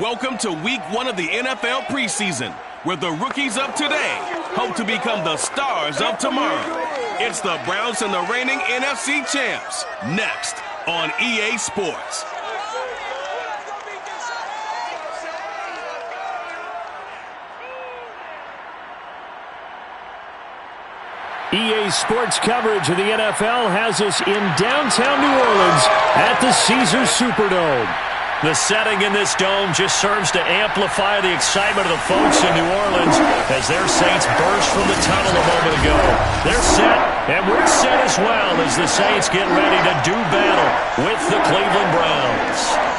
Welcome to week 1 of the NFL preseason, where the rookies of today hope to become the stars of tomorrow. It's the Browns and the reigning NFC champs, next on EA Sports. EA Sports coverage of the NFL has us in downtown New Orleans at the Caesars Superdome. The setting in this dome just serves to amplify the excitement of the folks in New Orleans as their Saints burst from the tunnel a moment ago. They're set, and we're set as well as the Saints get ready to do battle with the Cleveland Browns.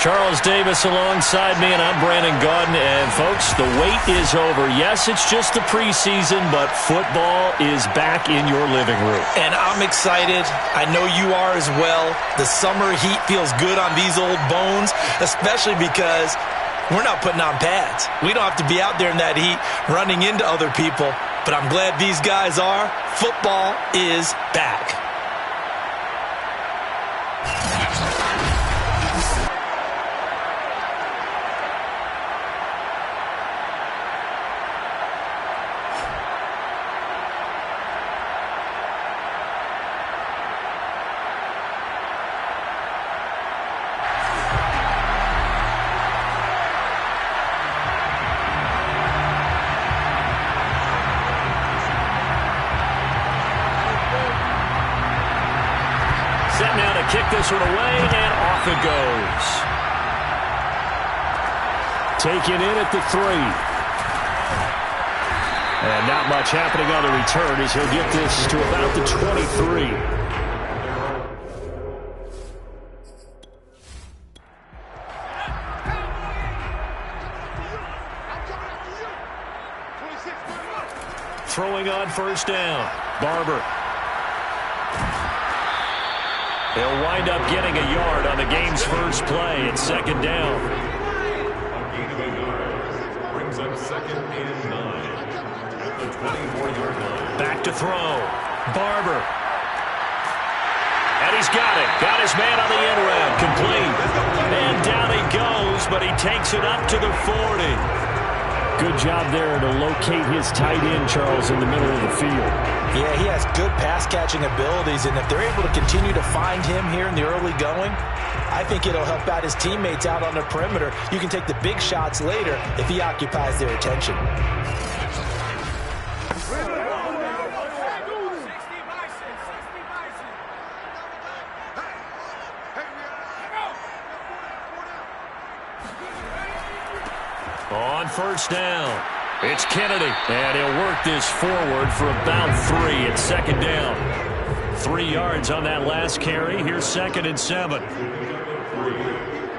Charles Davis alongside me, and I'm Brandon Gaudin. And, folks, the wait is over. Yes, it's just the preseason, but football is back in your living room. And I'm excited. I know you are as well. The summer heat feels good on these old bones, especially because we're not putting on pads. We don't have to be out there in that heat running into other people. But I'm glad these guys are. Football is back. Now to kick this one away, and off it goes. Taken in at the 3. And not much happening on the return as he'll get this to about the 23. Throwing on first down. Barber. He'll wind up getting a yard on the game's first play. It's second down. Brings up 2nd and 9 at the 24-yard line. Back to throw. Barber. And he's got it. Got his man on the end round. Complete. And down he goes, but he takes it up to the 40. Good job there to locate his tight end, Charles, in the middle of the field. Yeah, he has good pass-catching abilities, and if they're able to continue to find him here in the early going, I think it'll help out his teammates out on the perimeter. You can take the big shots later if he occupies their attention. On first down, it's Kennedy, and he'll work this forward for about 3 at second down. 3 yards on that last carry. Here's 2nd and 7.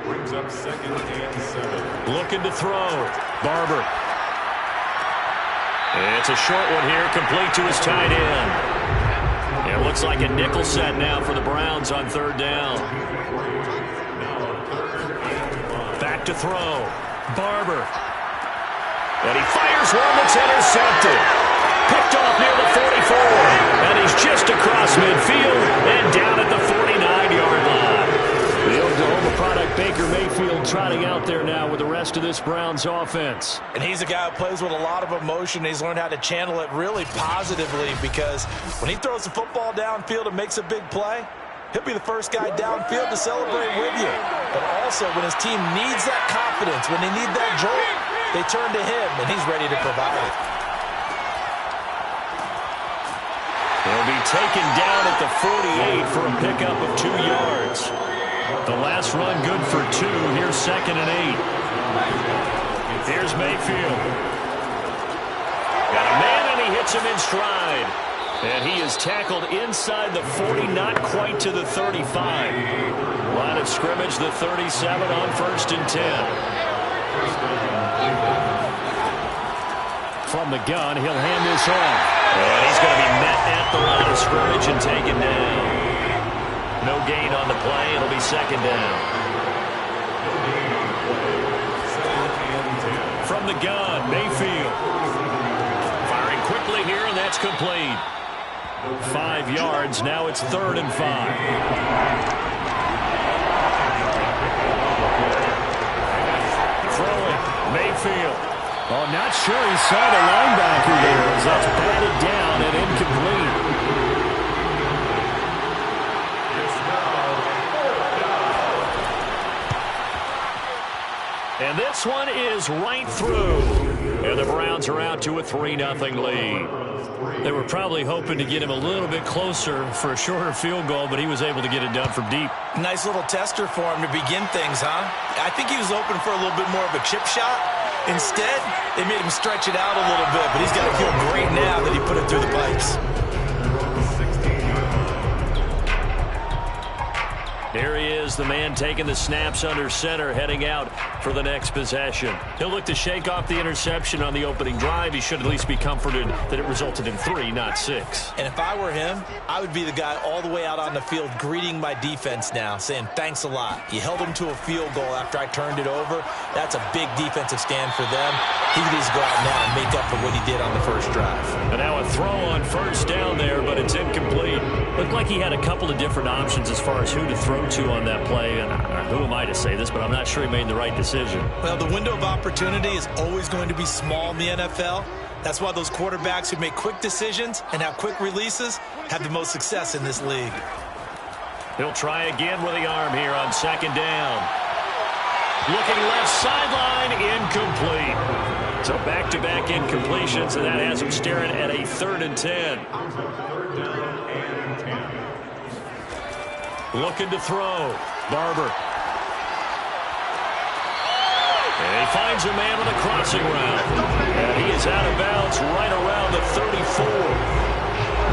Brings up 2nd and 7. Looking to throw. Barber. It's a short one here, complete to his tight end. It looks like a nickel set now for the Browns on 3rd down. Back to throw. Barber. And he fires one that's intercepted. Picked off near the 44. And he's just across midfield and down at the 49-yard line. The Oklahoma product, Baker Mayfield, trotting out there now with the rest of this Browns offense. And he's a guy who plays with a lot of emotion. He's learned how to channel it really positively because when he throws the football downfield and makes a big play, he'll be the first guy downfield to celebrate with you. But also, when his team needs that confidence, when they need that jolt, they turn to him, and he's ready to provide it. He'll be taken down at the 48 for a pickup of 2 yards. The last run good for 2. Here's 2nd and 8. Here's Mayfield. Got a man, and he hits him in stride. And he is tackled inside the 40, not quite to the 35. Line of scrimmage, the 37 on 1st and 10. From the gun, he'll hand this off. And he's going to be met at the line of scrimmage and taken down. No gain on the play. It'll be 2nd down. From the gun, Mayfield. Firing quickly here, and that's complete. 5 yards. Now it's 3rd and 5. Oh, not sure he saw the linebacker there as that's batted down and incomplete. And this one is right through. And the Browns are out to a 3-0 lead. They were probably hoping to get him a little bit closer for a shorter field goal, but he was able to get it done from deep. Nice little tester for him to begin things, huh? I think he was open for a little bit more of a chip shot. Instead, they made him stretch it out a little bit, but he's got to feel great now that he put it through the pipes. Here he is, the man taking the snaps under center, heading out for the next possession. He'll look to shake off the interception on the opening drive. He should at least be comforted that it resulted in 3, not 6. And if I were him, I would be the guy all the way out on the field greeting my defense now, saying thanks a lot. You held them to a field goal after I turned it over. That's a big defensive stand for them. He needs to go out now and make up for what he did on the first drive. And now a throw on first down there, but it's incomplete. Looked like he had a couple of different options as far as who to throw to on that play. And who am I to say this, but I'm not sure he made the right decision. Well, the window of opportunity is always going to be small in the NFL. That's why those quarterbacks who make quick decisions and have quick releases have the most success in this league. He'll try again with the arm here on second down. Looking left sideline, incomplete. So back-to-back incompletions, and that has him staring at a 3rd and 10. Looking to throw. Barber. And he finds a man on the crossing route. And he is out of bounds right around the 34.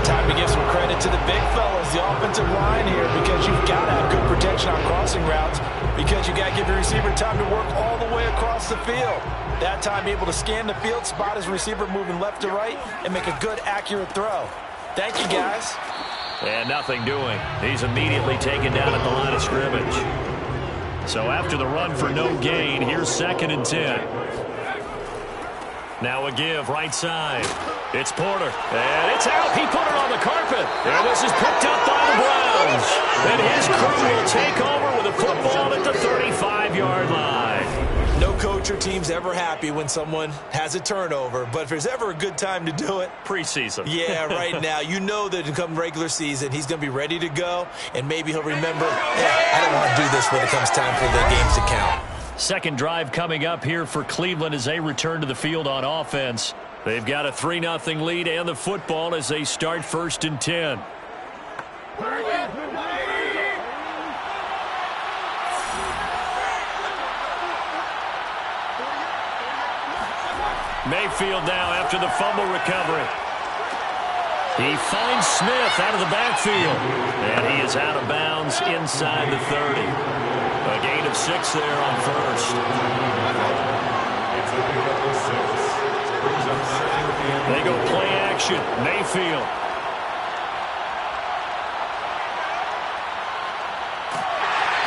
Time to give some credit to the big fellas, the offensive line here, because you've got to have good protection on crossing routes, because you got to give your receiver time to work all the way across the field. That time able to scan the field, spot his receiver moving left to right, and make a good, accurate throw. Thank you, guys. And nothing doing. He's immediately taken down at the line of scrimmage. So after the run for no gain, here's 2nd and 10. Now a give right side. It's Porter. And it's out. He put it on the carpet. And this is picked up by the Browns. And his crew will take over with a football at the 35-yard line. No coach or team's ever happy when someone has a turnover, but if there's ever a good time to do it, preseason. Yeah, right now. You know that come regular season, he's going to be ready to go, and maybe he'll remember, I don't want to do this when it comes time for the games to count. Second drive coming up here for Cleveland as they return to the field on offense. They've got a 3-0 lead and the football as they start 1st and 10. Mayfield now after the fumble recovery. He finds Smith out of the backfield. And he is out of bounds inside the 30. A gain of 6 there on first. They go play action. Mayfield.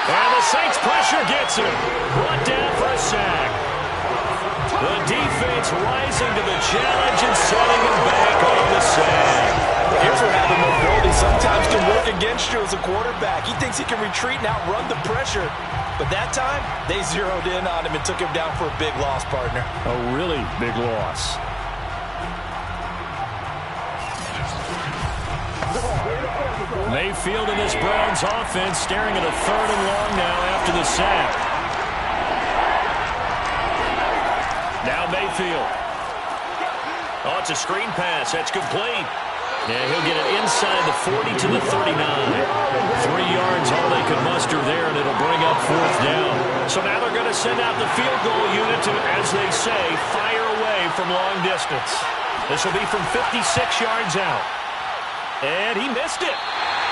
And the Saints pressure gets him. Brought down for a sack. The defense rising to the challenge and setting him back on the sack. Here's where having mobility sometimes can work against you as a quarterback. He thinks he can retreat and outrun the pressure. But that time, they zeroed in on him and took him down for a big loss, partner. A really big loss. Mayfield in this Browns offense staring at a 3rd and long now after the sack. Now Mayfield. Oh, it's a screen pass. That's complete. Yeah, he'll get it inside the 40 to the 39. 3 yards, all they could muster there, and it'll bring up 4th down. So now they're going to send out the field goal unit to, as they say, fire away from long distance. This will be from 56 yards out. And he missed it.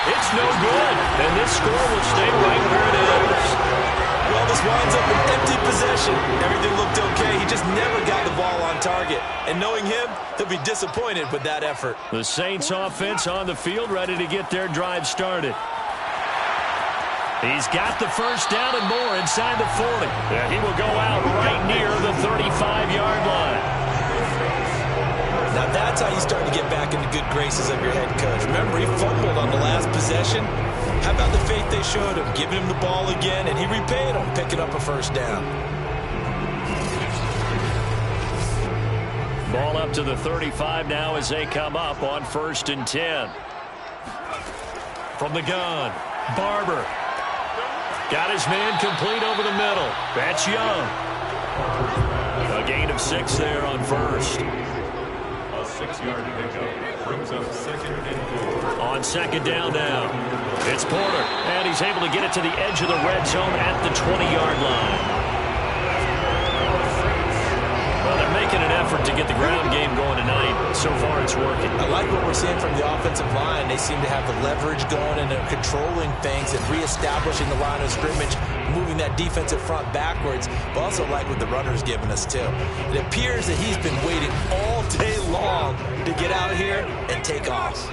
It's no good. And this score will stay right where it is. Well, this winds up an empty possession. Everything looked okay. He just never got the ball on target. And knowing him, he'll be disappointed with that effort. The Saints offense on the field ready to get their drive started. He's got the first down and more inside the 40. And he will go out right near the 35-yard line. Now that's how you start to get back in the good graces of your head coach. Remember, he fumbled on the last possession. How about the faith they showed him, giving him the ball again, and he repaid him, picking up a first down. Ball up to the 35 now as they come up on 1st and 10. From the gun, Barber. Got his man complete over the middle. That's Young. A gain of 6 there on 1st. A 6-yard pickup brings up 2nd and 4. On 2nd down now, it's Porter. And he's able to get it to the edge of the red zone at the 20-yard line. Well, they're making an effort to get the ground game going tonight. So far, it's working. I like what we're seeing from the offensive line. They seem to have the leverage going, and they're controlling things and reestablishing the line of scrimmage, moving that defensive front backwards, but also like what the runner's giving us, too. It appears that he's been waiting all day long to get out here and take off.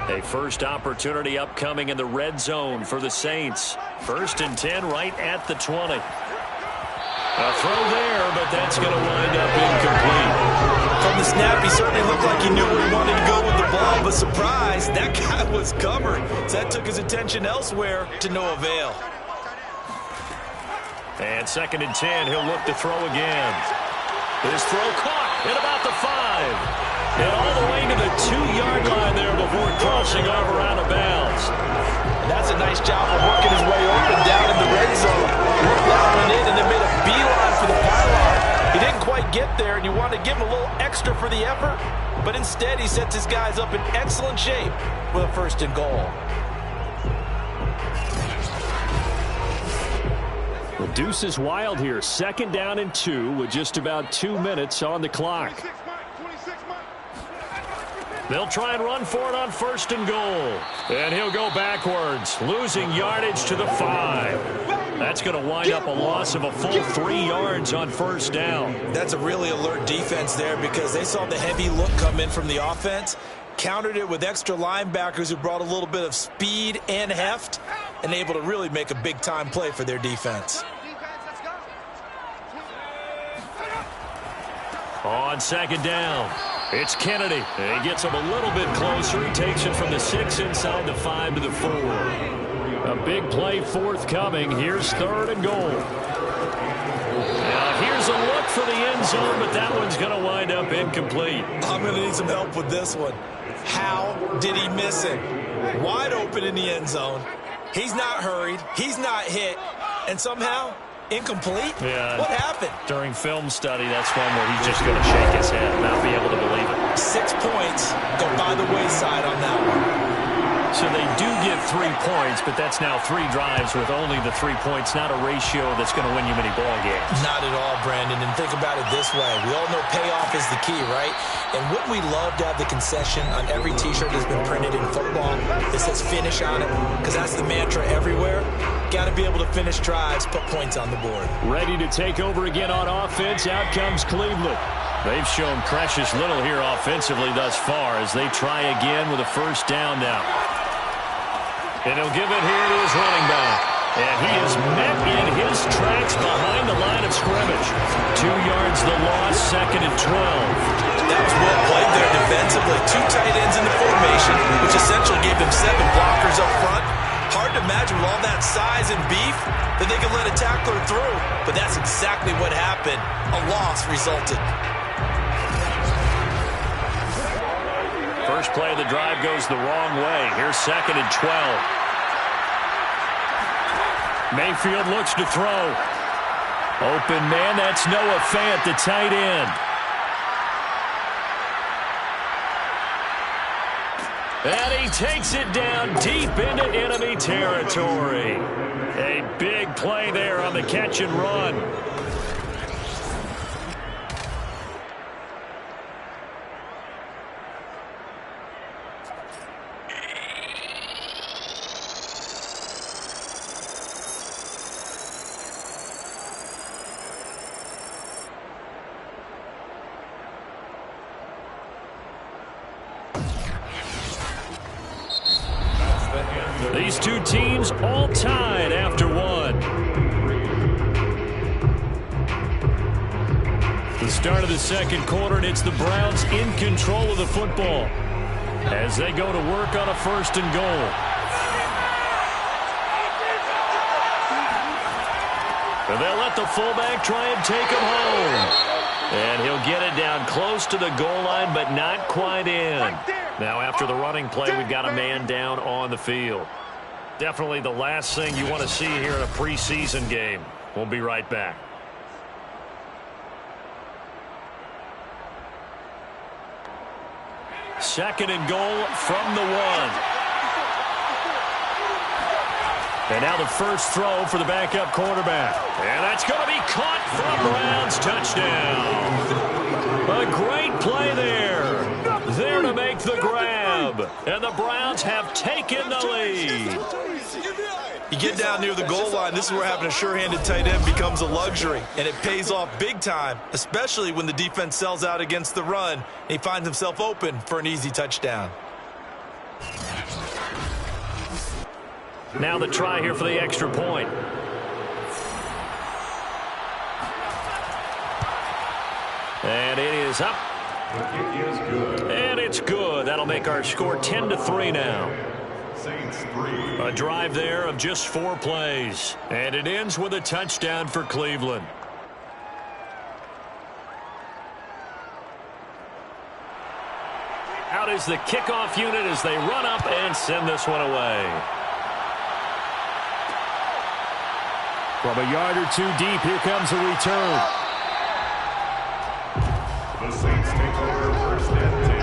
A first opportunity upcoming in the red zone for the Saints. 1st and 10 right at the 20. A throw there, but that's going to wind up incomplete. From the snap, he certainly looked like he knew where he wanted to go with the ball, but surprise, that guy was covered. So that took his attention elsewhere to no avail. And 2nd and 10, he'll look to throw again. His throw caught at about the 5. And all the way to the 2-yard line there before crossing over out of bounds. And that's a nice job of working his way open down in the red zone. Worked that one in and then made a beeline for the pylon. He didn't quite get there, and you want to give him a little extra for the effort. But instead, he sets his guys up in excellent shape with a 1st and goal. The deuce is wild here. 2nd down and 2 with just about 2 minutes on the clock. They'll try and run for it on 1st and goal. And he'll go backwards, losing yardage to the 5. That's going to wind up a loss of a full 3 yards on 1st down. That's a really alert defense there because they saw the heavy look come in from the offense, countered it with extra linebackers who brought a little bit of speed and heft, and able to really make a big-time play for their defense. On 2nd down, it's Kennedy. He gets him a little bit closer. He takes it from the 6 inside the 5 to the 4. A big play forthcoming. Here's 3rd and goal. Now here's a look for the end zone, but that one's going to wind up incomplete. I'm going to need some help with this one. How did he miss it? Wide open in the end zone. He's not hurried. He's not hit. And somehow, incomplete? Yeah. What happened? During film study, that's one where he's just going to shake his head and not be able to believe it. 6 points go by the wayside on that one. So they do get 3 points, but that's now 3 drives with only the 3 points, not a ratio that's going to win you many ball games. Not at all, Brandon. And think about it this way. We all know payoff is the key, right? And wouldn't we love to have the concession on every T-shirt that's been printed in football that says finish on it? Because that's the mantra everywhere. Got to be able to finish drives, put points on the board. Ready to take over again on offense. Out comes Cleveland. They've shown precious little here offensively thus far as they try again with a 1st down now. And he'll give it here to his running back. And he is met in his tracks behind the line of scrimmage. 2 yards the loss, 2nd and 12. That was well played there defensively. 2 tight ends in the formation, which essentially gave them 7 blockers up front. Hard to imagine with all that size and beef that they could let a tackler through. But that's exactly what happened. A loss resulted. First play of the drive goes the wrong way. Here's 2nd and 12. Mayfield looks to throw. Open man, that's Noah Fant, the tight end. And he takes it down deep into enemy territory. A big play there on the catch and run. These two teams all tied after 1. The start of the 2nd quarter, and it's the Browns in control of the football as they go to work on a 1st and goal. And they'll let the fullback try and take him home. And he'll get it down close to the goal line, but not quite in. Now after the running play, we've got a man down on the field. Definitely the last thing you want to see here in a preseason game. We'll be right back. Second and goal from the 1. And now the first throw for the backup quarterback. And that's going to be caught for a Browns touchdown. A great play there. There to make the grab. And the Browns have taken the lead. You get down near the goal line, this is where having a sure-handed tight end becomes a luxury, and it pays off big time, especially when the defense sells out against the run, and he finds himself open for an easy touchdown. Now the try here for the extra point. And it is up. The kick is good. And it's good. That'll make our score 10-3 now. Saints 3. A drive there of just 4 plays. And it ends with a touchdown for Cleveland. Out is the kickoff unit as they run up and send this one away. From a yard or 2 deep, here comes a return. The Saints take over first and 10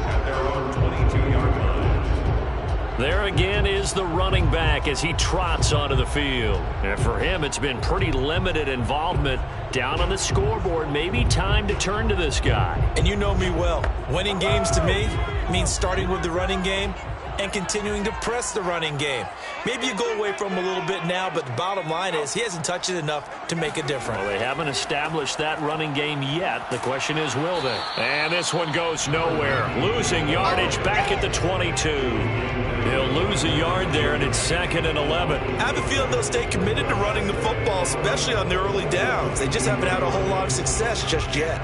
at their own 22-yard line. There again is the running back as he trots onto the field. And for him, it's been pretty limited involvement down on the scoreboard. Maybe time to turn to this guy. And you know me well. Winning games to me means starting with the running game and continuing to press the running game. Maybe you go away from him a little bit now, but the bottom line is he hasn't touched it enough to make a difference. Well, they haven't established that running game yet. The question is, will they? And this one goes nowhere. Losing yardage back at the 22. He'll lose a yard there, and it's 2nd and 11. I have a feeling they'll stay committed to running the football, especially on their early downs. They just haven't had a whole lot of success just yet.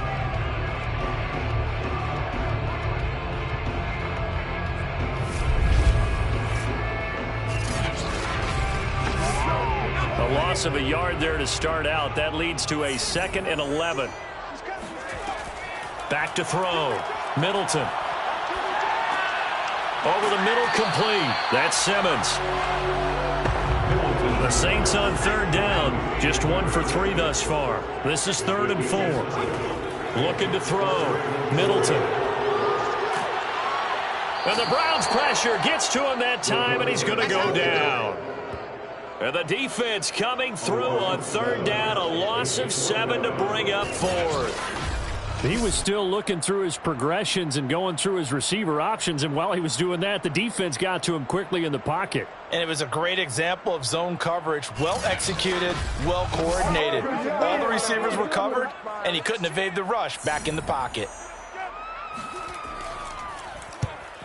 A loss of a yard there to start out. That leads to a 2nd and 11. Back to throw. Middleton. Over the middle, complete. That's Simmons. The Saints on 3rd down. Just 1 for 3 thus far. This is 3rd and 4. Looking to throw. Middleton. And the Browns pressure gets to him that time, and he's going to go down. And the defense coming through on 3rd down. A loss of 7 to bring up 4th. He was still looking through his progressions and going through his receiver options, and while he was doing that, the defense got to him quickly in the pocket. And it was a great example of zone coverage, well executed, well coordinated. All the receivers were covered, and he couldn't evade the rush back in the pocket.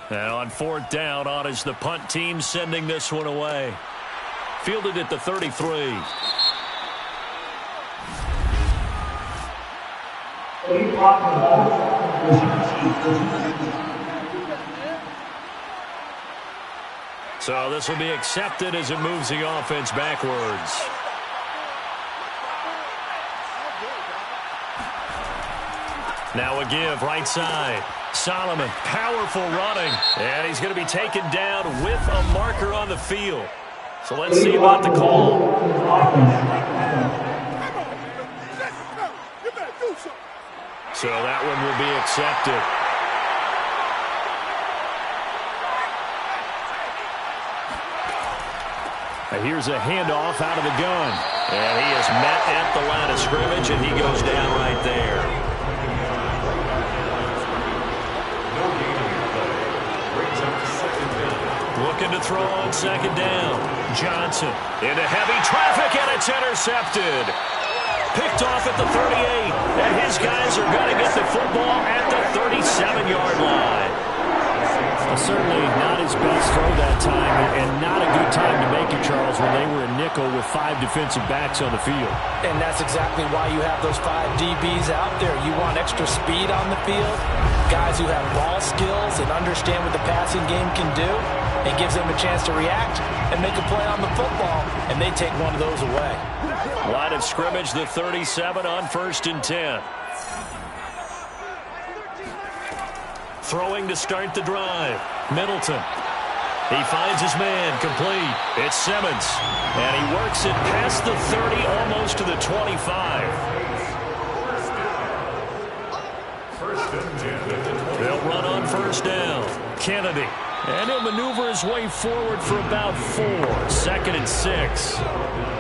And on 4th down, on is the punt team sending this one away. Fielded at the 33. So this will be accepted as it moves the offense backwards. Now a give, right side. Solomon, powerful running. And he's going to be taken down with a marker on the field. So let's see about the call. So that one will be accepted. Here's a handoff out of the gun. And he is met at the line of scrimmage, and he goes down right there. Looking to throw on 2nd down. Johnson into heavy traffic, and it's intercepted. Picked off at the 38, and his guys are going to get the football at the 37-yard line. Well, certainly not his best throw that time, and not a good time to make it, Charles, when they were a nickel with 5 defensive backs on the field. And that's exactly why you have those 5 DBs out there. You want extra speed on the field, guys who have ball skills and understand what the passing game can do. It gives them a chance to react and make a play on the football, and they take one of those away. Line of scrimmage, the 37 on 1st and 10. Throwing to start the drive. Middleton. He finds his man, complete. It's Simmons. And he works it past the 30, almost to the 25. They'll run on 1st down. Kennedy. And he'll maneuver his way forward for about 4. 2nd and 6.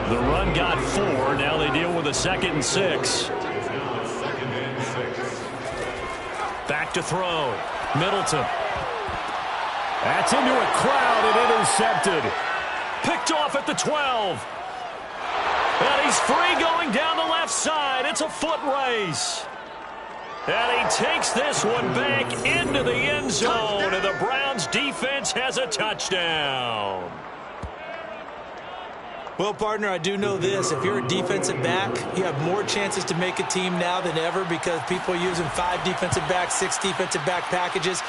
The run got 4. Now they deal with a 2nd and 6. Back to throw. Middleton. That's into a crowd and intercepted. Picked off at the 12. And he's free going down the left side. It's a foot race. And he takes this one back into the end zone. And the Browns defense has a touchdown. Well, partner, I do know this. If you're a defensive back, you have more chances to make a team now than ever because people are using 5 defensive backs, 6 defensive back packages.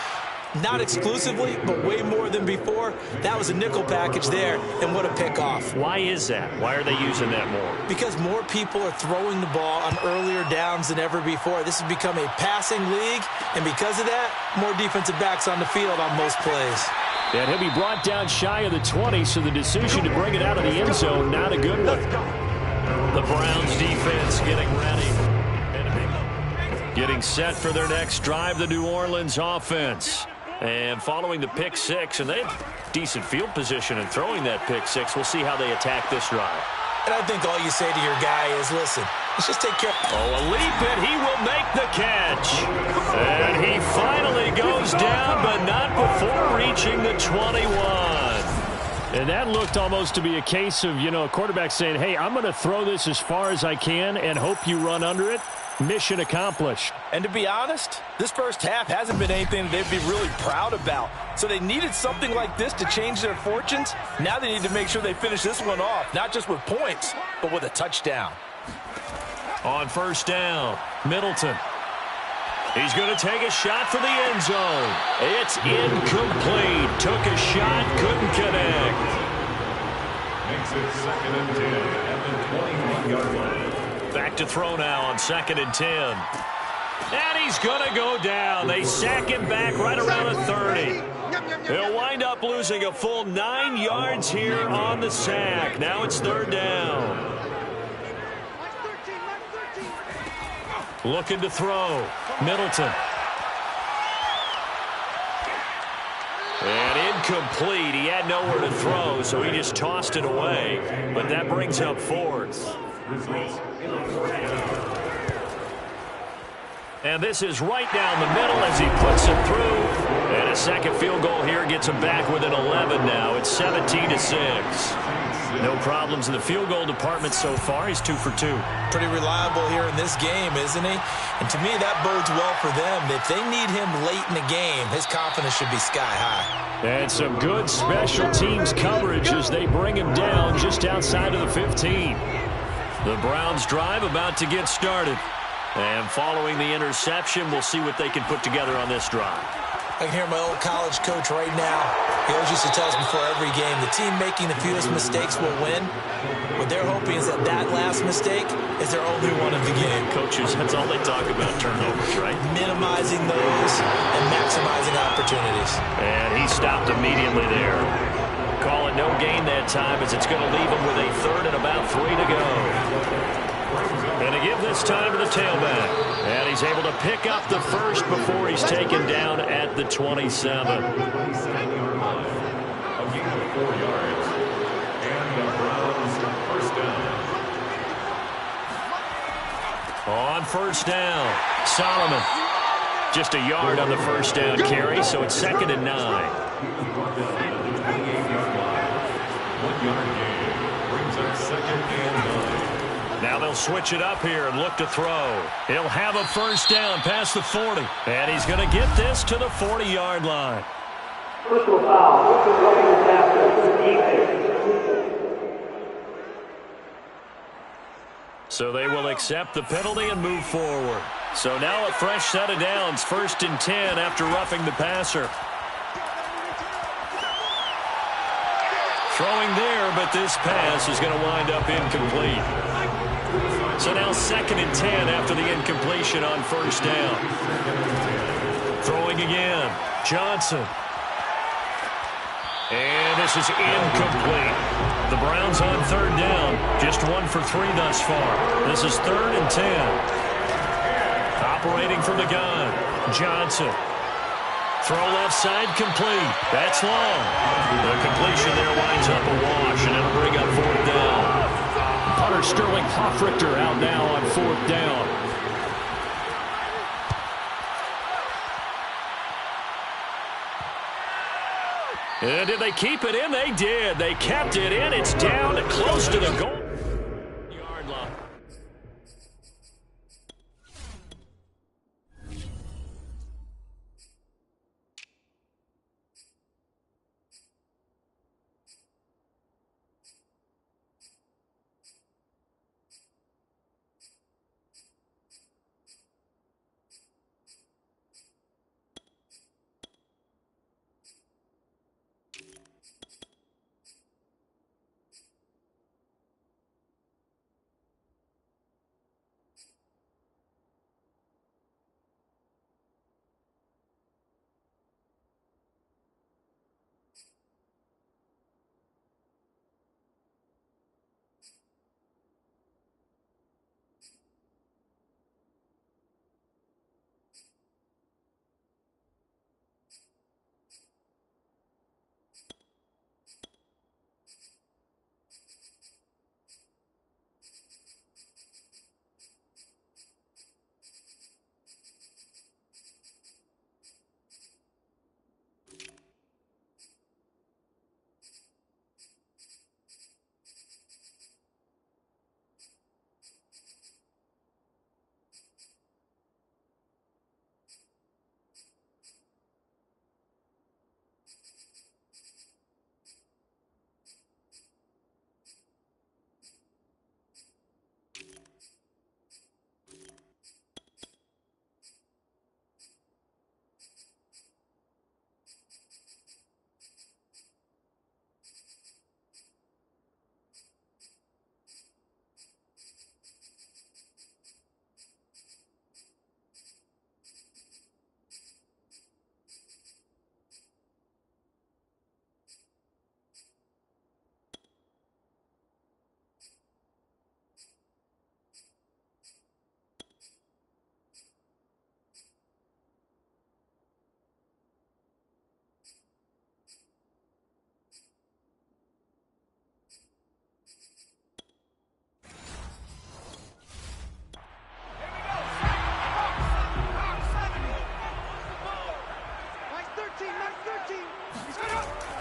Not exclusively, but way more than before. That was a nickel package there, and what a pickoff. Why is that? Why are they using that more? Because more people are throwing the ball on earlier downs than ever before. This has become a passing league, and because of that, more defensive backs on the field on most plays. And he'll be brought down shy of the 20, so the decision to bring it out of the end zone, not a good one. The Browns defense getting ready. Getting set for their next drive, the New Orleans offense. And following the pick 6, and they have decent field position in throwing that pick 6. We'll see how they attack this drive. And I think all you say to your guy is, listen, let's just take care. Oh, a leap, and he will make the catch. And he finally goes down, but not before reaching the 21. And that looked almost to be a case of, a quarterback saying, hey, I'm going to throw this as far as I can and hope you run under it. Mission accomplished. And to be honest, this first half hasn't been anything they'd be really proud about. So they needed something like this to change their fortunes. Now they need to make sure they finish this one off, not just with points, but with a touchdown. On 1st down, Middleton. He's going to take a shot for the end zone. It's incomplete. Took a shot, couldn't connect. Makes it 2nd and 10 at the 21-yard line. Back to throw now on 2nd and 10. And he's going to go down. They sack him back right around the 30. He'll wind up losing a full 9 yards here on the sack. Now it's 3rd down. Looking to throw. Middleton. And incomplete. He had nowhere to throw, so he just tossed it away. But that brings up 4th. And this is right down the middle as he puts it through. And a second field goal here gets him back within 11 now. It's 17-6. No problems in the field goal department so far. He's 2 for 2. Pretty reliable here in this game, isn't he? And to me, that bodes well for them. If they need him late in the game, his confidence should be sky high. And some good special teams coverage as they bring him down just outside of the 15. The Browns drive about to get started. And following the interception, we'll see what they can put together on this drive. I can hear my old college coach right now. He always used to tell us before every game, the team making the fewest mistakes will win. What they're hoping is that last mistake is their only one of the game. Coaches, that's all they talk about, turnovers, right? Minimizing those and maximizing opportunities. And he stopped immediately there. Call it no gain that time as it's going to leave him with a 3rd and about 3 to go. And to give this time to the tailback. And he's able to pick up the first before he's taken down at the 27. A gain of 4 yards. And the Browns first down. On 1st down, Solomon. Just a yard on the 1st down carry, so it's 2nd and 9. 1-yard gain brings up 2nd and 9. Now they'll switch it up here and look to throw. He'll have a 1st down past the 40. And he's going to get this to the 40-yard line. Personal foul. So they will accept the penalty and move forward. So now a fresh set of downs, 1st and 10 after roughing the passer. Throwing there, but this pass is going to wind up incomplete. So now 2nd and 10 after the incompletion on 1st down. Throwing again. Johnson. And this is incomplete. The Browns on 3rd down. Just 1 for 3 thus far. This is 3rd and 10. Operating from the gun. Johnson. Throw left side complete. That's long. The completion there winds up a wash, and it'll bring up 4th down. Punter Sterling Hoffrichter out now on 4th down. And did they keep it in? They did. They kept it in. It's down close to the goal yard line.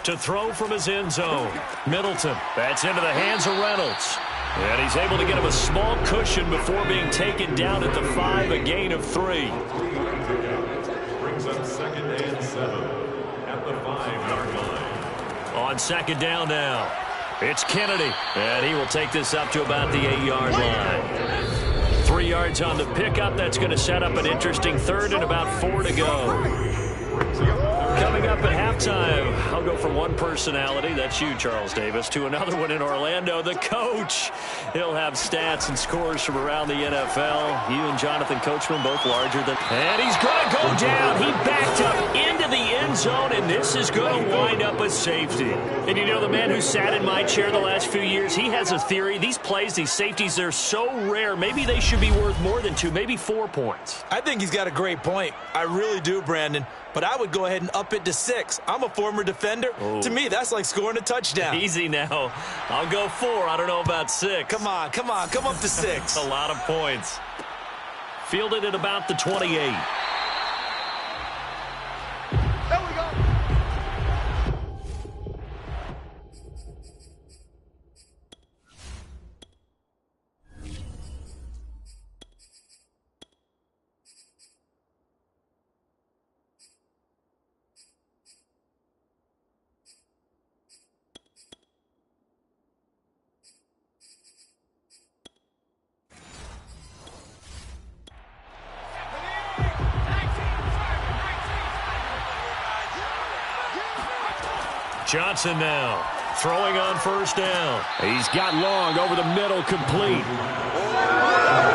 To throw from his end zone. Middleton. That's into the hands of Reynolds. And he's able to get him a small cushion before being taken down at the 5, a gain of 3. Brings up 2nd and 7 at the 5-yard line. On 2nd down now. It's Kennedy. And he will take this up to about the 8-yard line. 3 yards on the pickup. That's going to set up an interesting 3rd and about 4 to go. Coming up at halftime, I'll go from one personality, that's you, Charles Davis, to another one in Orlando, the coach. He'll have stats and scores from around the NFL. You and Jonathan Coachman both larger than... And he's going to go down. He backed up into the end zone, and this is going to wind up a safety. And you know, the man who sat in my chair the last few years, he has a theory. These plays, these safeties, they're so rare. Maybe they should be worth more than 2, maybe 4 points. I think he's got a great point. I really do, Brandon. But I would go ahead and up it to 6. I'm a former defender. Oh. To me, that's like scoring a touchdown. Easy now. I'll go 4. I don't know about 6. Come on. Come up to 6. A lot of points. Fielded at about the 28. Johnson now. throwing on first down. He's got long over the middle, complete.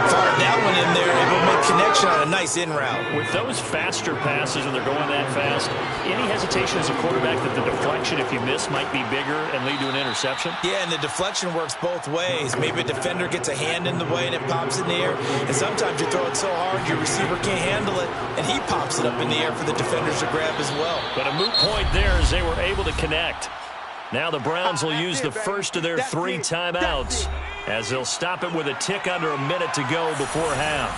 Fired that one in there, able to make connection on a nice in route. With those faster passes and they're going that fast, any hesitation as a quarterback that the deflection, if you miss, might be bigger and lead to an interception? Yeah, and the deflection works both ways. Maybe a defender gets a hand in the way and it pops in the air, and sometimes you throw it so hard your receiver can't handle it, and he pops it up in the air for the defenders to grab as well. But a moot point there as they were able to connect. Now the Browns will use the first of their 3 timeouts as they'll stop it with a tick under a minute to go before half.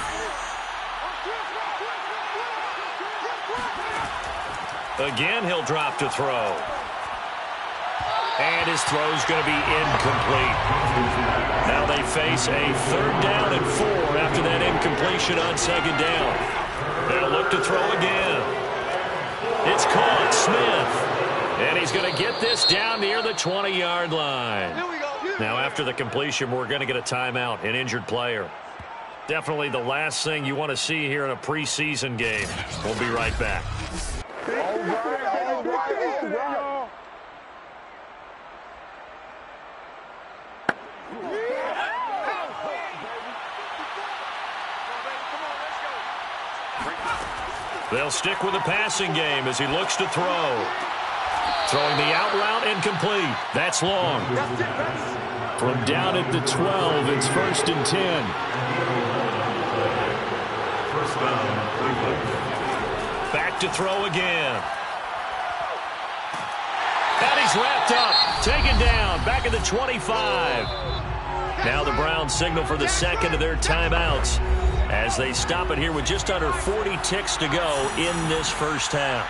Again, he'll drop to throw. And his throw's going to be incomplete. Now they face a 3rd down and 4 after that incompletion on 2nd down. They'll look to throw again. It's caught, Smith. And he's going to get this down near the 20-yard line. Now, after the completion, we're going to get a timeout, an injured player. Definitely the last thing you want to see here in a preseason game. We'll be right back. They'll stick with the passing game as he looks to throw. Throwing the out route incomplete. That's long. From down at the 12, it's 1st and 10. First down, Cleveland. Back to throw again. And he's wrapped up. Taken down. Back at the 25. Now the Browns signal for the 2nd of their timeouts as they stop it here with just under 40 ticks to go in this first half.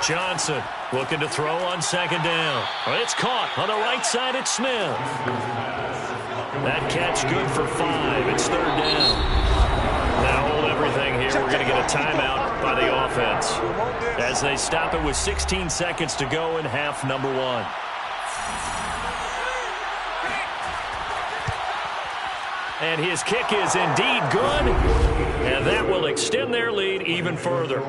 Johnson looking to throw on 2nd down. It's caught on the right side. It's Smith. That catch good for 5. It's 3rd down. Now hold everything here. We're going to get a timeout by the offense as they stop it with 16 seconds to go in half number 1. And his kick is indeed good, and that will extend their lead even further.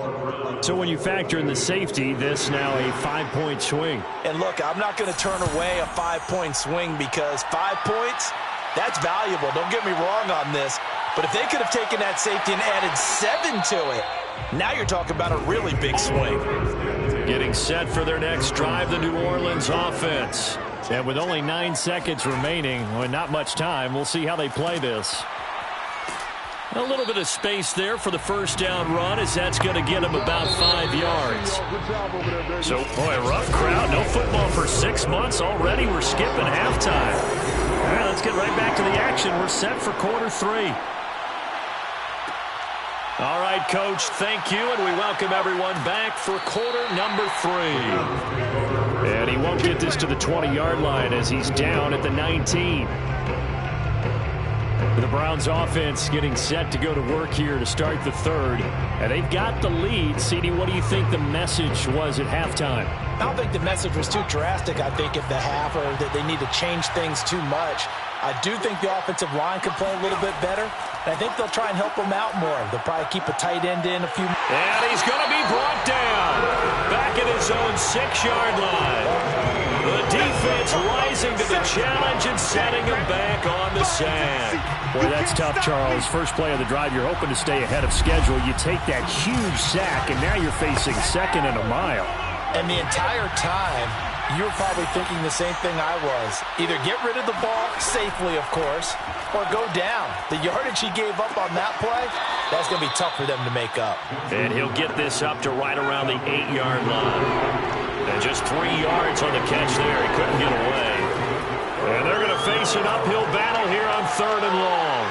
So when you factor in the safety, this now a 5-point swing. And look, I'm not going to turn away a 5-point swing because 5 points, that's valuable. Don't get me wrong on this. But if they could have taken that safety and added 7 to it, now you're talking about a really big swing. Getting set for their next drive, the New Orleans offense. And with only 9 seconds remaining, well, not much time, we'll see how they play this. A little bit of space there for the first down run as that's going to get them about 5 yards. So, boy, a rough crowd. No football for 6 months already. We're skipping halftime. All right, let's get right back to the action. We're set for quarter 3. All right, Coach, thank you, and we welcome everyone back for quarter number 3. And he won't get this to the 20-yard line as he's down at the 19. The Browns offense getting set to go to work here to start the 3rd. And they've got the lead. CD, what do you think the message was at halftime? I don't think the message was too drastic, I think, at the half, or that they need to change things too much. I do think the offensive line could play a little bit better, and I think they'll try and help them out more. They'll probably keep a tight end in a few. And he's going to be brought down back at his own 6-yard line. The defense rising to the challenge and setting him back on the sack. Boy, that's tough, Charles. First play of the drive, you're hoping to stay ahead of schedule. You take that huge sack, and now you're facing 2nd and a mile. And the entire time, you're probably thinking the same thing I was. Either get rid of the ball safely, of course, or go down. The yardage he gave up on that play, that's going to be tough for them to make up. And he'll get this up to right around the 8-yard line. And just 3 yards on the catch there. He couldn't get away. And they're going to face an uphill battle here on 3rd and long.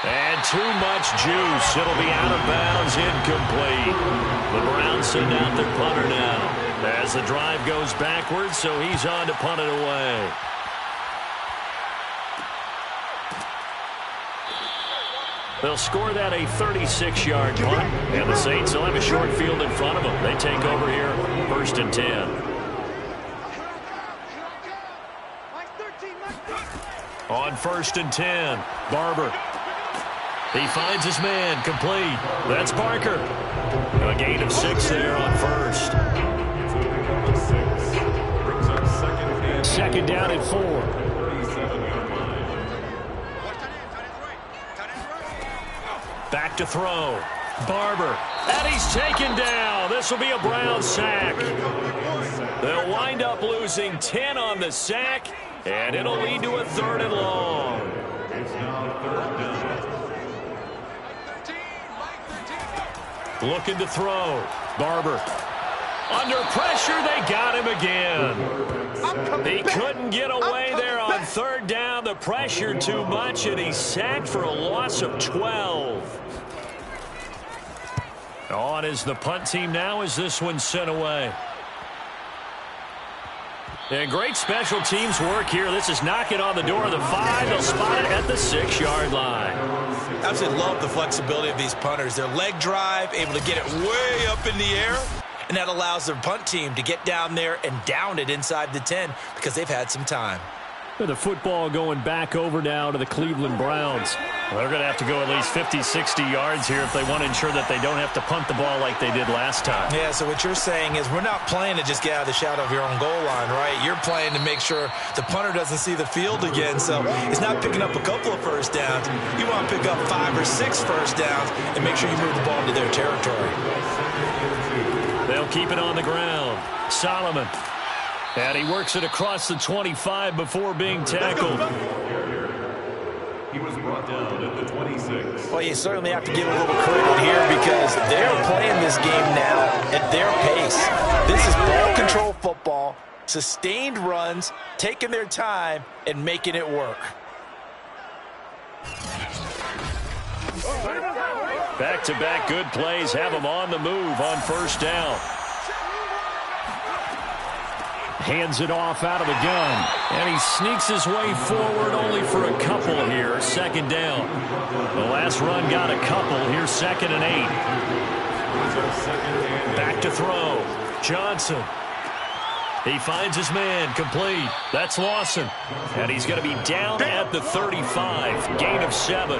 And too much juice. It'll be out of bounds, incomplete. The Browns send out their punter now as the drive goes backwards, so he's on to punt it away. They'll score that a 36-yard punt, and the Saints will have a short field in front of them. They take over here, 1st and 10. On 1st and 10, Barber. He finds his man, complete. That's Parker. A gain of 6 there on first. It's moving on to 6. Brings up Second down and 4. 37-yard line. Back to throw. Barber. And he's taken down. This will be a Brown sack. They'll wind up losing 10 on the sack, and it'll lead to a 3rd and long. It's now 3rd down. Looking to throw. Barber. Under pressure, they got him again. He couldn't get away there on 3rd down. The pressure too much, and he's sacked for a loss of 12. On is the punt team now as this one's sent away. And great special teams work here. This is knocking on the door of the 5. They'll spot it at the 6-yard line. Absolutely love the flexibility of these punters. Their leg drive, able to get it way up in the air, and that allows their punt team to get down there and down it inside the 10 because they've had some time. The football going back over now to the Cleveland Browns. Well, they're going to have to go at least 50, 60 yards here if they want to ensure that they don't have to punt the ball like they did last time. Yeah, so what you're saying is we're not playing to just get out of the shadow of your own goal line, right? You're playing to make sure the punter doesn't see the field again. So it's not picking up a couple of first downs. You want to pick up 5 or 6 first downs and make sure you move the ball into their territory. They'll keep it on the ground. Solomon. And he works it across the 25 before being tackled. He was brought down at the 26. Well, you certainly have to give a little credit here because they're playing this game now at their pace. This is ball control football, sustained runs, taking their time, and making it work. Back-to-back good plays have them on the move on first down. Hands it off out of the gun. And he sneaks his way forward only for a couple here. 2nd down. The last run got a couple. Here's 2nd and 8. Back to throw. Johnson. He finds his man, complete. That's Lawson. And he's going to be down at the 35. Gain of 7.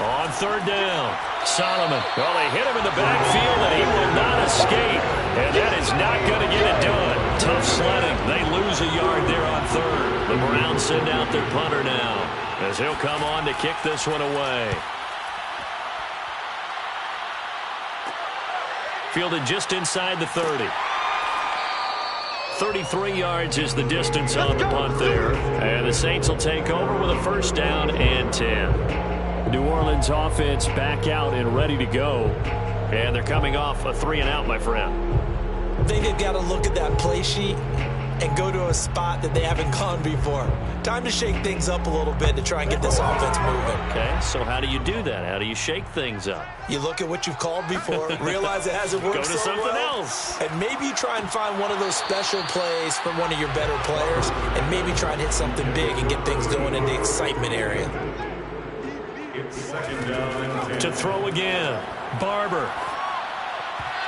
On 3rd down. Solomon. Well, they hit him in the backfield, and he will not escape. And that is not going to get it done. Tough sledding. They lose a yard there on 3rd. The Browns send out their punter now as he'll come on to kick this one away. Fielded just inside the 30. 33 yards is the distance on the punt there. And the Saints will take over with a 1st down and 10. New Orleans offense back out and ready to go. And they're coming off a 3-and-out, my friend. I think they've got to look at that play sheet and go to a spot that they haven't gone before. Time to shake things up a little bit to try and get this offense moving. Okay, so how do you do that? How do you shake things up? You look at what you've called before, realize it hasn't worked Go to so something well, else. and maybe you try and find one of those special plays from one of your better players, and maybe try and hit something big and get things going in the excitement area. It's 2nd down and 10. To throw again. Barber.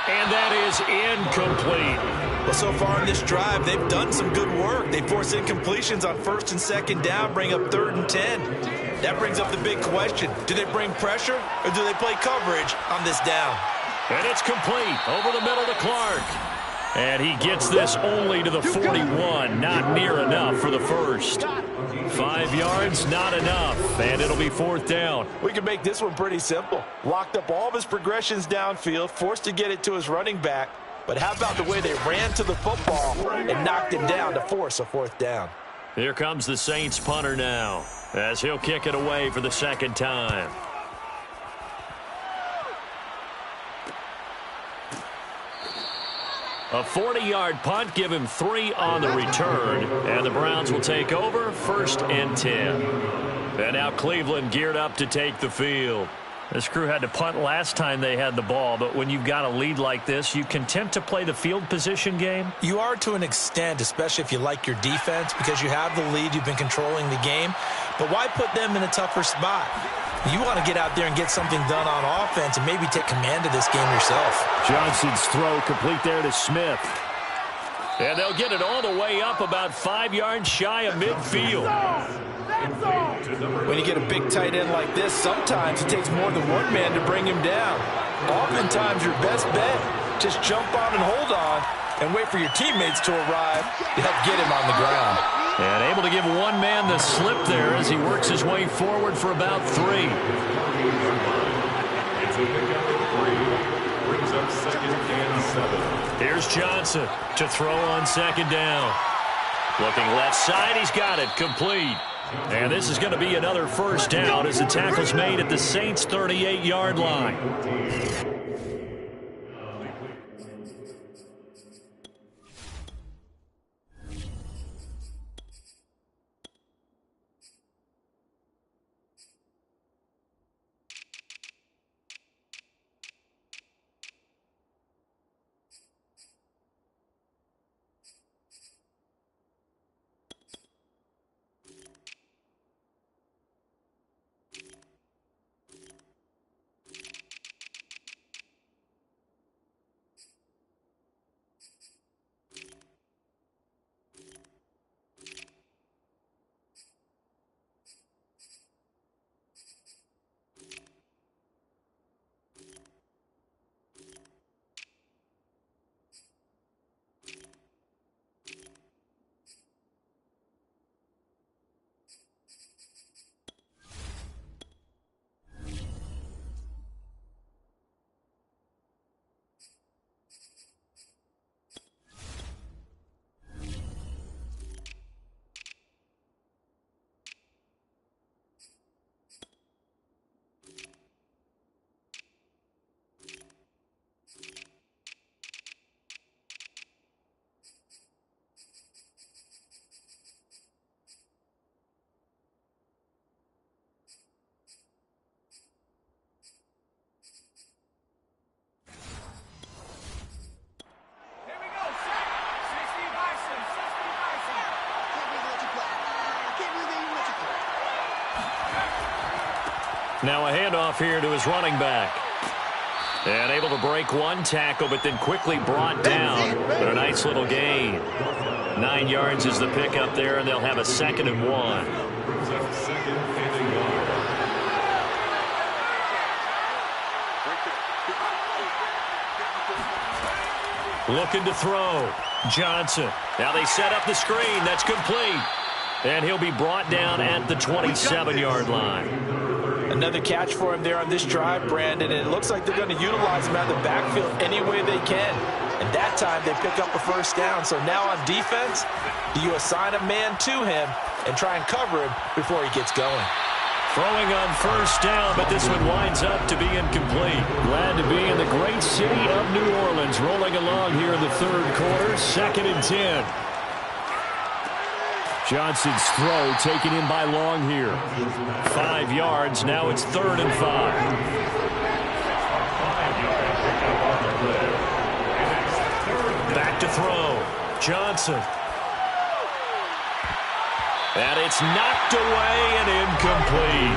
And that is incomplete. Well, so far in this drive, they've done some good work. They force incompletions on 1st and 2nd down, bring up 3rd and 10. That brings up the big question. Do they bring pressure or do they play coverage on this down? And it's complete. Over the middle to Clark. And he gets this only to the 41. Not near enough for the 1st. 5 yards, not enough. And it'll be 4th down. We can make this one pretty simple. Locked up all of his progressions downfield, forced to get it to his running back. But how about the way they ran to the football and knocked him down to force a 4th down? Here comes the Saints punter now as he'll kick it away for the 2nd time. A 40-yard punt, give him 3 on the return, and the Browns will take over 1st and 10. And now Cleveland geared up to take the field. This crew had to punt last time they had the ball, but when you've got a lead like this, you content to play the field position game? You are to an extent, especially if you like your defense, because you have the lead, you've been controlling the game. But why put them in a tougher spot? You want to get out there and get something done on offense and maybe take command of this game yourself. Johnson's throw complete there to Smith. And they'll get it all the way up about 5 yards shy of midfield. When you get a big tight end like this, sometimes it takes more than one man to bring him down. Oftentimes, your best bet, just jump on and hold on and wait for your teammates to arrive to help get him on the ground. And able to give one man the slip there as he works his way forward for about 3. It's a pickup of 3. Brings up 2nd and 7. Here's Johnson to throw on 2nd down. Looking left side, he's got it, complete. And this is going to be another first down as the tackle's made at the Saints' 38-yard line. Now a handoff here to his running back. And able to break one tackle, but then quickly brought down. But a nice little gain. 9 yards is the pickup there, and they'll have a 2nd and 1. Brings up 2nd and 1. Looking to throw. Johnson. Now they set up the screen. That's complete. And he'll be brought down at the 27-yard line. Another catch for him there on this drive, Brandon, and it looks like they're going to utilize him out of the backfield any way they can. And that time they pick up a first down. So now on defense, do you assign a man to him and try and cover him before he gets going? Throwing on first down, but this one winds up to be incomplete. Glad to be in the great city of New Orleans, rolling along here in the 3rd quarter, 2nd and 10. Johnson's throw taken in by Long here. 5 yards. Now it's 3rd and 5. Back to throw. Johnson. And it's knocked away and incomplete.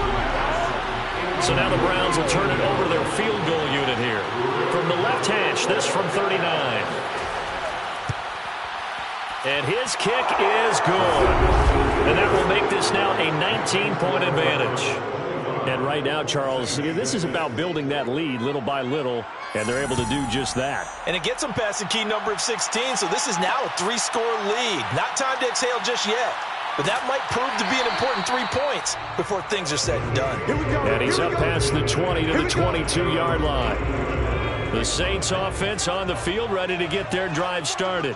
So now the Browns will turn it over to their field goal unit here. From the left hash, this from 39. And his kick is good. And that will make this now a 19-point advantage. And right now, Charles, this is about building that lead little by little, and they're able to do just that. And it gets them past the key number of 16, so this is now a 3-score lead. Not time to exhale just yet, but that might prove to be an important 3 points before things are said and done. And he's up past the 20 to the 22-yard line. The Saints offense on the field, ready to get their drive started.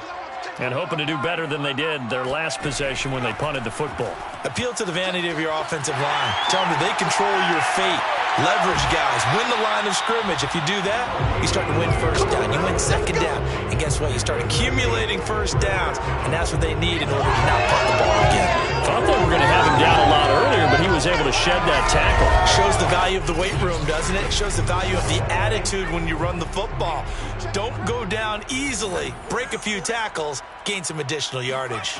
And hoping to do better than they did their last possession when they punted the football. Appeal to the vanity of your offensive line. Tell them that they control your fate. Leverage guys. Win the line of scrimmage. If you do that, you start to win first down. You win 2nd down. And guess what? You start accumulating first downs. And that's what they need in order to not punt the ball again. Thought they were going to have him down a lot earlier, but he was able to shed that tackle. Shows the value of the weight room, doesn't it? Shows the value of the attitude when you run the football. Don't go down easily. Break a few tackles. Gain some additional yardage.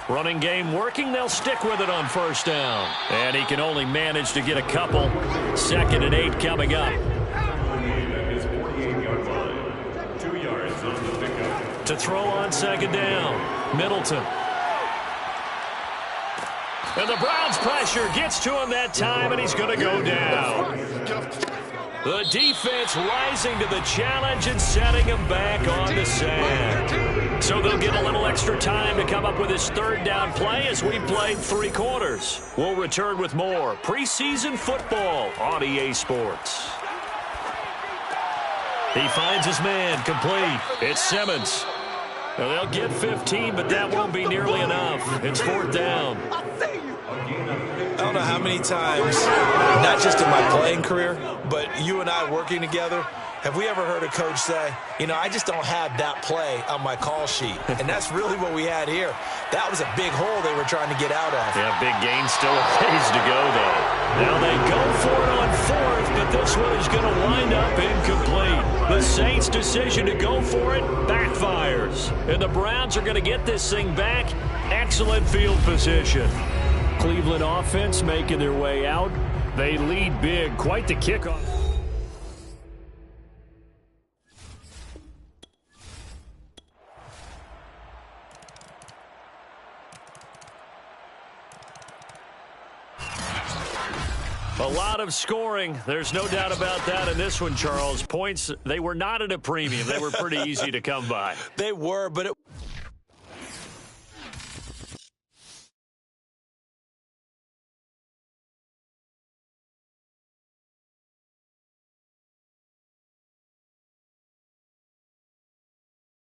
Running game working. They'll stick with it on first down. And he can only manage to get a couple. 2nd and 8 coming up. His 48-yard line. 2 yards on the pickup. To throw on second down, Middleton. And the Browns' pressure gets to him that time, and he's going to go down. The defense rising to the challenge and setting him back on the sand. So they'll get a little extra time to come up with his third down play as we played 3 quarters. We'll return with more preseason football on EA Sports. He finds his man, complete. It's Simmons. Now they'll get 15, but that won't be nearly enough. It's 4th down. I don't know how many times, not just in my playing career, but you and I working together, have we ever heard a coach say, you know, I just don't have that play on my call sheet. And that's really what we had here. That was a big hole they were trying to get out of. Yeah, big gain, still a ways to go, though. Now they go for it on 4th, but this one is going to wind up incomplete. The Saints' decision to go for it backfires. And the Browns are going to get this thing back. Excellent field position. Cleveland offense making their way out. They lead big. Quite the kickoff. A lot of scoring. There's no doubt about that in this one, Charles. Points, they were not at a premium. They were pretty easy to come by. They were, but it